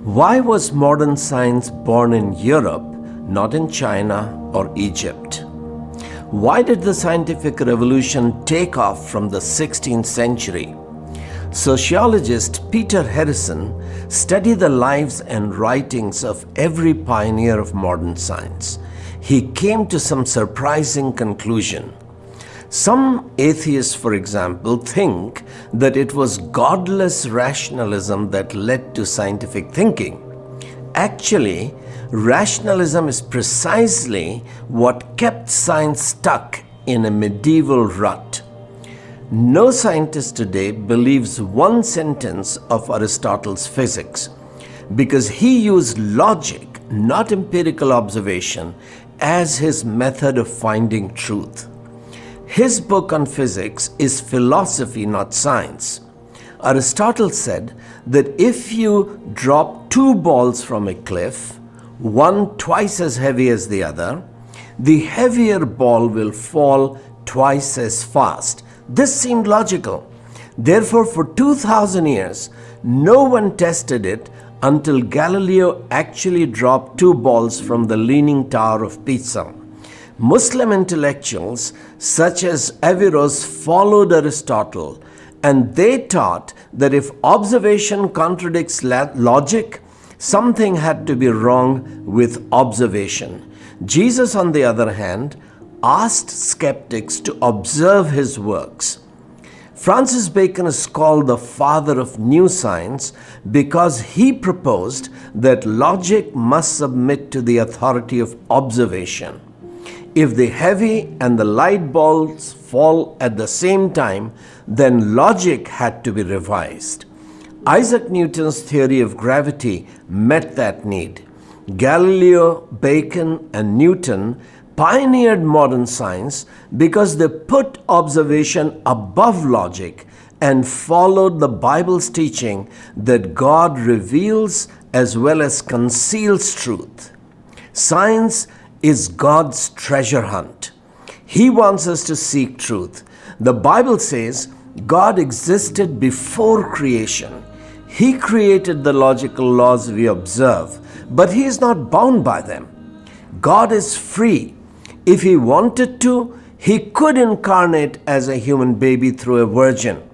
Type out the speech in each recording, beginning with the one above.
Why was modern science born in Europe, not in China or Egypt? Why did the scientific revolution take off from the 16th century? Sociologist Peter Harrison studied the lives and writings of every pioneer of modern science. He came to some surprising conclusion. Some atheists, for example, think that it was godless rationalism that led to scientific thinking. Actually, rationalism is precisely what kept science stuck in a medieval rut. No scientist today believes one sentence of Aristotle's physics because he used logic, not empirical observation, as his method of finding truth. His book on physics is philosophy, not science. Aristotle said that if you drop two balls from a cliff, one twice as heavy as the other, the heavier ball will fall twice as fast. This seemed logical. Therefore, for 2000 years, no one tested it until Galileo actually dropped two balls from the Leaning Tower of Pisa. Muslim intellectuals such as Averroes followed Aristotle, and they taught that if observation contradicts logic, something had to be wrong with observation. Jesus, on the other hand, asked skeptics to observe his works. Francis Bacon is called the father of new science because he proposed that logic must submit to the authority of observation. If the heavy and the light balls fall at the same time, then logic had to be revised. Isaac Newton's theory of gravity met that need. Galileo, Bacon, and Newton pioneered modern science because they put observation above logic and followed the Bible's teaching that God reveals as well as conceals truth. Science is God's treasure hunt. He wants us to seek truth. The Bible says God existed before creation. He created the logical laws we observe, but He is not bound by them. God is free. If He wanted to, He could incarnate as a human baby through a virgin.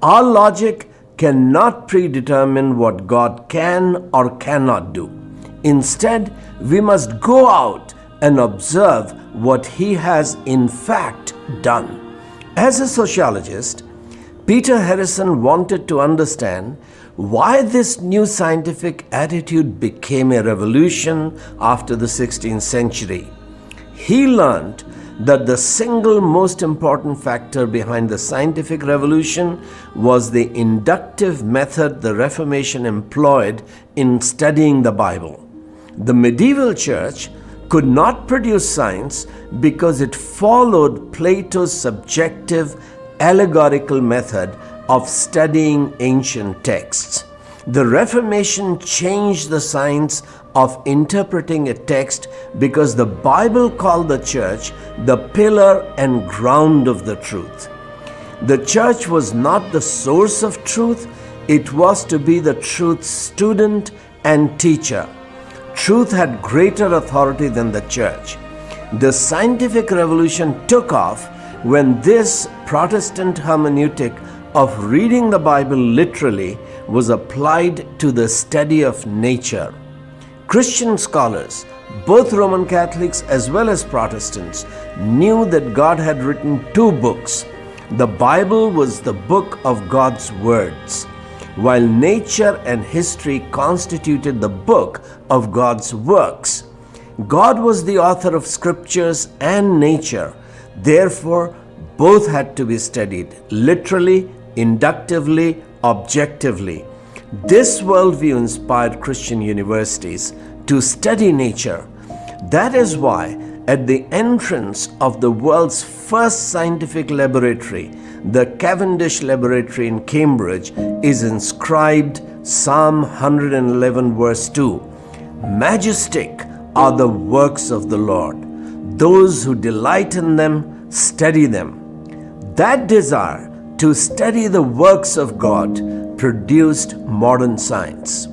Our logic cannot predetermine what God can or cannot do. Instead, we must go out and observe what He has in fact done. As a sociologist, Peter Harrison wanted to understand why this new scientific attitude became a revolution after the 16th century. He learned that the single most important factor behind the scientific revolution was the inductive method the Reformation employed in studying the Bible. The medieval church could not produce science because it followed Plato's subjective allegorical method of studying ancient texts. The Reformation changed the science of interpreting a text because the Bible called the church the pillar and ground of the truth. The church was not the source of truth, it was to be the truth's student and teacher. Truth had greater authority than the church. The scientific revolution took off when this Protestant hermeneutic of reading the Bible literally was applied to the study of nature. Christian scholars, both Roman Catholics as well as Protestants, knew that God had written two books. The Bible was the book of God's words, while nature and history constituted the book of God's works. God was the author of scriptures and nature. Therefore, both had to be studied literally, inductively, objectively. This worldview inspired Christian universities to study nature. That is why, at the entrance of the world's first scientific laboratory, the Cavendish Laboratory in Cambridge, is inscribed Psalm 111 verse 2. Majestic are the works of the Lord. Those who delight in them, study them. That desire to study the works of God produced modern science.